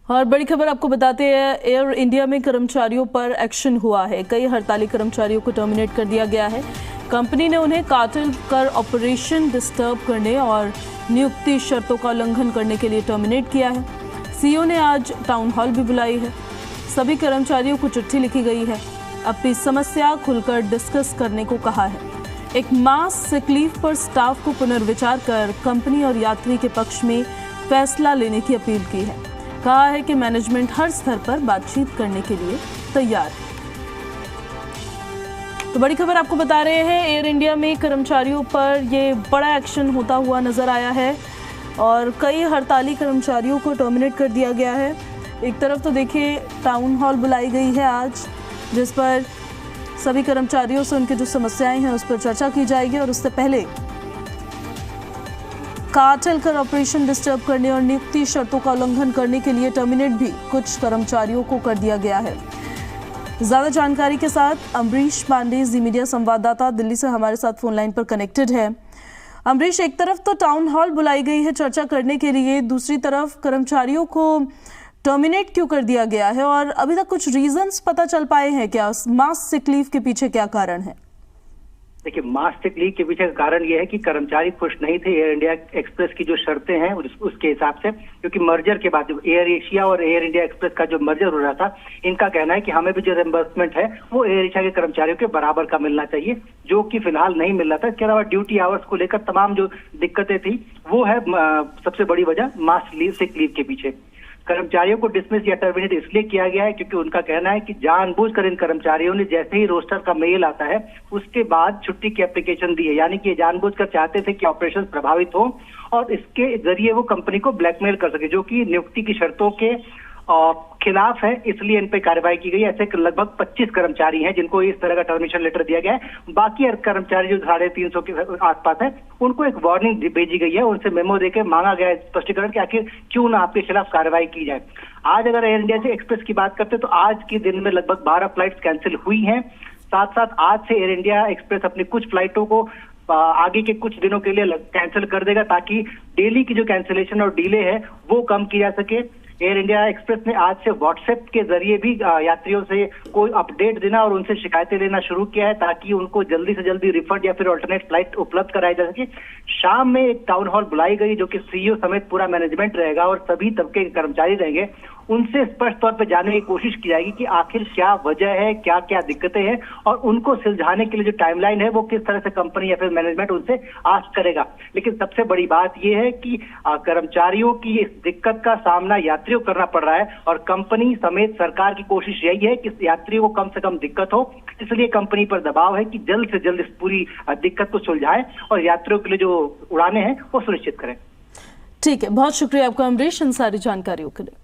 और बड़ी खबर आपको बताते हैं, एयर इंडिया में कर्मचारियों पर एक्शन हुआ है। कई हड़ताली कर्मचारियों को टर्मिनेट कर दिया गया है। कंपनी ने उन्हें कार्टेल कर ऑपरेशन डिस्टर्ब करने और नियुक्ति शर्तों का उल्लंघन करने के लिए टर्मिनेट किया है। सीईओ ने आज टाउन हॉल भी बुलाई है। सभी कर्मचारियों को चिट्ठी लिखी गई है। अपनी समस्या खुलकर डिस्कस करने को कहा है। एक मास सिक लीव पर स्टाफ को पुनर्विचार कर कंपनी और यात्री के पक्ष में फैसला लेने की अपील की है। कहा है कि मैनेजमेंट हर स्तर पर बातचीत करने के लिए तैयार है। तो बड़ी खबर आपको बता रहे हैं, एयर इंडिया में कर्मचारियों पर ये बड़ा एक्शन होता हुआ नजर आया है और कई हड़ताली कर्मचारियों को टर्मिनेट कर दिया गया है। एक तरफ तो देखिए टाउन हॉल बुलाई गई है आज, जिस पर सभी कर्मचारियों से उनकी जो समस्याएं हैं उस पर चर्चा की जाएगी और उससे पहले कार्टेल कर ऑपरेशन डिस्टर्ब करने और नियुक्ति शर्तों का उल्लंघन करने के लिए टर्मिनेट भी कुछ कर्मचारियों को कर दिया गया है। ज्यादा जानकारी के साथ अमरीश पांडे, जी मीडिया संवाददाता, दिल्ली से हमारे साथ फोन लाइन पर कनेक्टेड है। अमरीश, एक तरफ तो टाउन हॉल बुलाई गई है चर्चा करने के लिए, दूसरी तरफ कर्मचारियों को टर्मिनेट क्यों कर दिया गया है और अभी तक कुछ रीजंस पता चल पाए हैं क्या? मास सिक लीव के पीछे क्या कारण है? देखिए, मास सिक लीव के पीछे का कारण यह है कि कर्मचारी खुश नहीं थे एयर इंडिया एक्सप्रेस की जो शर्तें हैं उसके हिसाब से, क्योंकि मर्जर के बाद एयर एशिया और एयर इंडिया एक्सप्रेस का जो मर्जर हो रहा था, इनका कहना है कि हमें भी जो रिम्बर्समेंट है वो एयर एशिया के कर्मचारियों के बराबर का मिलना चाहिए, जो कि फिलहाल नहीं मिल रहा था। इसके अलावा ड्यूटी आवर्स को लेकर तमाम जो दिक्कतें थी वो है सबसे बड़ी वजह मास सिक लीव के पीछे। कर्मचारियों को डिसमिस या टर्मिनेट इसलिए किया गया है क्योंकि उनका कहना है कि जानबूझकर इन कर्मचारियों ने जैसे ही रोस्टर का मेल आता है उसके बाद छुट्टी की एप्लीकेशन दी है, यानी कि जानबूझकर चाहते थे कि ऑपरेशन प्रभावित हो और इसके जरिए वो कंपनी को ब्लैकमेल कर सके, जो कि नियुक्ति की शर्तों के खिलाफ है, इसलिए इन पे कार्रवाई की गई है। ऐसे लगभग 25 कर्मचारी हैं जिनको इस तरह का टर्मिनेशन लेटर दिया गया है। बाकी कर्मचारी जो 350 के आसपास है उनको एक वार्निंग भेजी गई है, उनसे मेमो देकर मांगा गया है स्पष्टीकरण कि आखिर क्यों ना आपके खिलाफ कार्रवाई की जाए। आज अगर एयर इंडिया से एक्सप्रेस की बात करते हैं तो आज के दिन में लगभग 12 फ्लाइट्स कैंसिल हुई हैं। साथ साथ आज से एयर इंडिया एक्सप्रेस अपनी कुछ फ्लाइटों को आगे के कुछ दिनों के लिए कैंसिल कर देगा, ताकि डेली की जो कैंसिलेशन और डिले है वो कम की जा सके। एयर इंडिया एक्सप्रेस ने आज से व्हाट्सएप के जरिए भी यात्रियों से कोई अपडेट देना और उनसे शिकायतें लेना शुरू किया है, ताकि उनको जल्दी से जल्दी रिफंड या फिर अल्टरनेट फ्लाइट उपलब्ध कराई जा सके। शाम में एक टाउन हॉल बुलाई गई जो कि सीईओ समेत पूरा मैनेजमेंट रहेगा और सभी तबके के कर्मचारी रहेंगे। उनसे स्पष्ट तौर पर जानने की कोशिश की जाएगी कि आखिर क्या वजह है, क्या क्या दिक्कतें हैं और उनको सुलझाने के लिए जो टाइमलाइन है वो किस तरह से कंपनी या फिर मैनेजमेंट उनसे आस्क करेगा। लेकिन सबसे बड़ी बात यह है कि कर्मचारियों की इस दिक्कत का सामना यात्रियों को करना पड़ रहा है और कंपनी समेत सरकार की कोशिश यही है कि यात्रियों को कम से कम दिक्कत हो, इसलिए कंपनी पर दबाव है कि जल्द से जल्द इस पूरी दिक्कत को सुलझाए और यात्रियों के लिए जो उड़ानें हैं वो सुनिश्चित करें। ठीक है, बहुत शुक्रिया आपका अमरीश इन सारी जानकारियों के लिए।